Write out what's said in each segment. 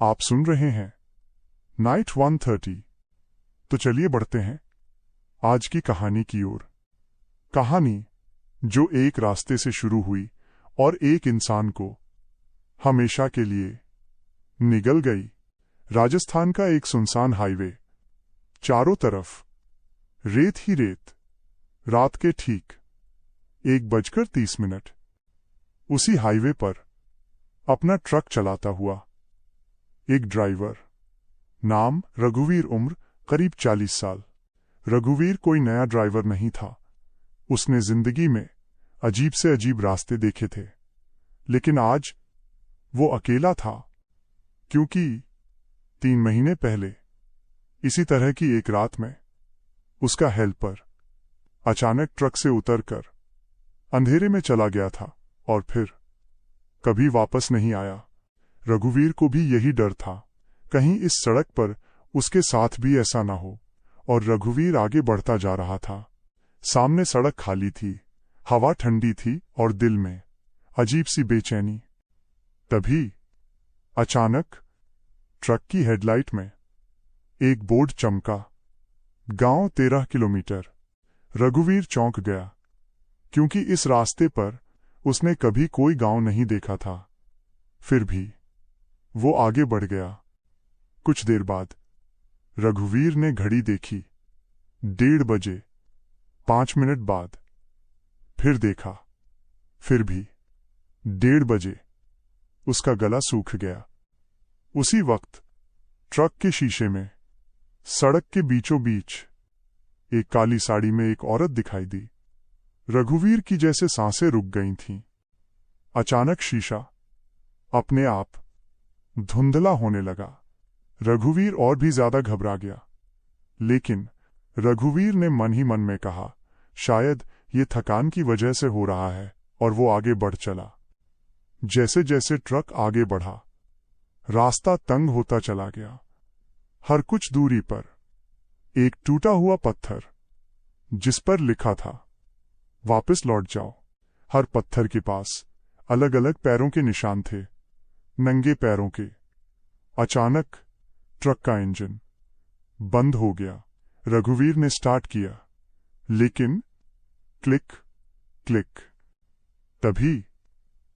आप सुन रहे हैं नाइट 130। तो चलिए बढ़ते हैं आज की कहानी की ओर। कहानी जो एक रास्ते से शुरू हुई और एक इंसान को हमेशा के लिए निगल गई। राजस्थान का एक सुनसान हाईवे, चारों तरफ रेत ही रेत। रात के ठीक 1:30 उसी हाईवे पर अपना ट्रक चलाता हुआ एक ड्राइवर, नाम रघुवीर, उम्र करीब 40 साल। रघुवीर कोई नया ड्राइवर नहीं था। उसने जिंदगी में अजीब से अजीब रास्ते देखे थे, लेकिन आज वो अकेला था, क्योंकि 3 महीने पहले इसी तरह की एक रात में उसका हेल्पर अचानक ट्रक से उतरकर अंधेरे में चला गया था और फिर कभी वापस नहीं आया। रघुवीर को भी यही डर था, कहीं इस सड़क पर उसके साथ भी ऐसा ना हो। और रघुवीर आगे बढ़ता जा रहा था। सामने सड़क खाली थी, हवा ठंडी थी और दिल में अजीब सी बेचैनी। तभी अचानक ट्रक की हेडलाइट में एक बोर्ड चमका, गांव 13 किलोमीटर। रघुवीर चौंक गया, क्योंकि इस रास्ते पर उसने कभी कोई गांव नहीं देखा था। फिर भी वो आगे बढ़ गया। कुछ देर बाद रघुवीर ने घड़ी देखी, 1:30 बजे। 5 मिनट बाद फिर देखा, फिर भी 1:30 बजे। उसका गला सूख गया। उसी वक्त ट्रक के शीशे में सड़क के बीचों बीच एक काली साड़ी में एक औरत दिखाई दी। रघुवीर की जैसे सांसें रुक गई थीं। अचानक शीशा अपने आप धुंधला होने लगा। रघुवीर और भी ज्यादा घबरा गया, लेकिन रघुवीर ने मन ही मन में कहा, शायद ये थकान की वजह से हो रहा है, और वो आगे बढ़ चला। जैसे जैसे ट्रक आगे बढ़ा, रास्ता तंग होता चला गया। हर कुछ दूरी पर एक टूटा हुआ पत्थर, जिस पर लिखा था, वापस लौट जाओ। हर पत्थर के पास अलग अलग पैरों के निशान थे, नंगे पैरों के। अचानक ट्रक का इंजन बंद हो गया। रघुवीर ने स्टार्ट किया, लेकिन क्लिक क्लिक। तभी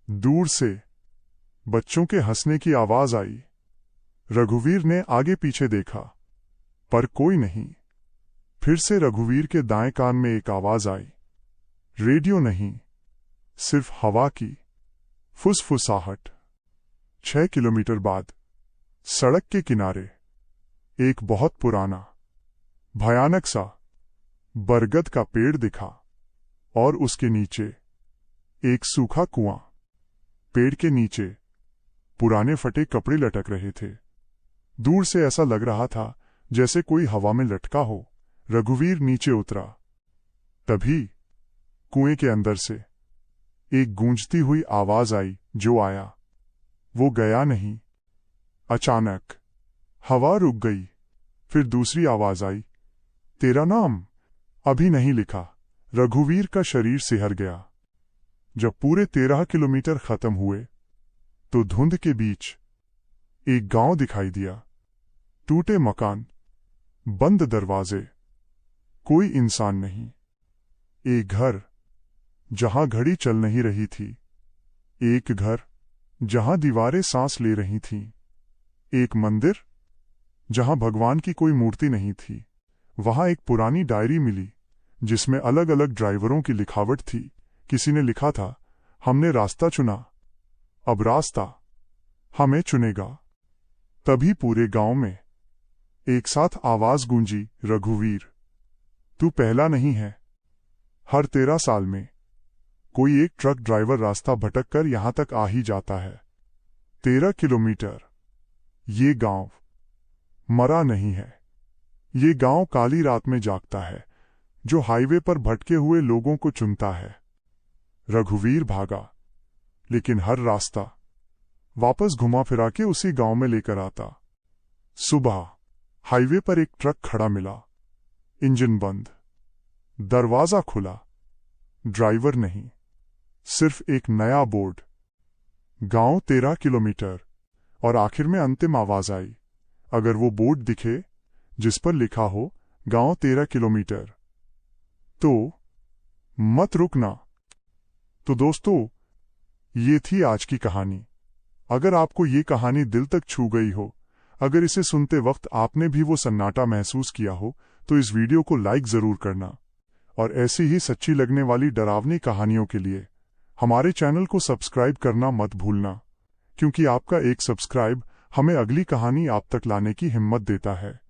दूर से बच्चों के हंसने की आवाज आई। रघुवीर ने आगे पीछे देखा, पर कोई नहीं। फिर से रघुवीर के दाएं कान में एक आवाज आई। रेडियो नहीं, सिर्फ हवा की फुसफुसाहट। 6 किलोमीटर बाद सड़क के किनारे एक बहुत पुराना, भयानक सा बरगद का पेड़ दिखा, और उसके नीचे एक सूखा कुआं। पेड़ के नीचे पुराने फटे कपड़े लटक रहे थे। दूर से ऐसा लग रहा था जैसे कोई हवा में लटका हो। रघुवीर नीचे उतरा। तभी कुएं के अंदर से एक गूंजती हुई आवाज आई। जो आया वो गया नहीं। अचानक हवा रुक गई। फिर दूसरी आवाज आई, तेरा नाम अभी नहीं लिखा। रघुवीर का शरीर सिहर गया। जब पूरे 13 किलोमीटर खत्म हुए, तो धुंध के बीच एक गांव दिखाई दिया। टूटे मकान, बंद दरवाजे, कोई इंसान नहीं। एक घर जहां घड़ी चल नहीं रही थी, एक घर जहां दीवारें सांस ले रही थीं, एक मंदिर जहां भगवान की कोई मूर्ति नहीं थी। वहां एक पुरानी डायरी मिली, जिसमें अलग अलग ड्राइवरों की लिखावट थी। किसी ने लिखा था, हमने रास्ता चुना, अब रास्ता हमें चुनेगा। तभी पूरे गांव में एक साथ आवाज गूंजी, रघुवीर, तू पहला नहीं है। हर 13 साल में कोई एक ट्रक ड्राइवर रास्ता भटक कर यहां तक आ ही जाता है। 13 किलोमीटर। ये गांव मरा नहीं है। ये गांव काली रात में जागता है, जो हाईवे पर भटके हुए लोगों को चुनता है। रघुवीर भागा, लेकिन हर रास्ता वापस घुमा फिरा के उसी गांव में लेकर आता। सुबह हाईवे पर एक ट्रक खड़ा मिला। इंजन बंद, दरवाजा खुला, ड्राइवर नहीं, सिर्फ एक नया बोर्ड, गांव 13 किलोमीटर। और आखिर में अंतिम आवाज आई, अगर वो बोर्ड दिखे जिस पर लिखा हो गांव 13 किलोमीटर, तो मत रुकना। तो दोस्तों, ये थी आज की कहानी। अगर आपको ये कहानी दिल तक छू गई हो, अगर इसे सुनते वक्त आपने भी वो सन्नाटा महसूस किया हो, तो इस वीडियो को लाइक जरूर करना। और ऐसी ही सच्ची लगने वाली डरावनी कहानियों के लिए हमारे चैनल को सब्सक्राइब करना मत भूलना, क्योंकि आपका एक सब्सक्राइब हमें अगली कहानी आप तक लाने की हिम्मत देता है।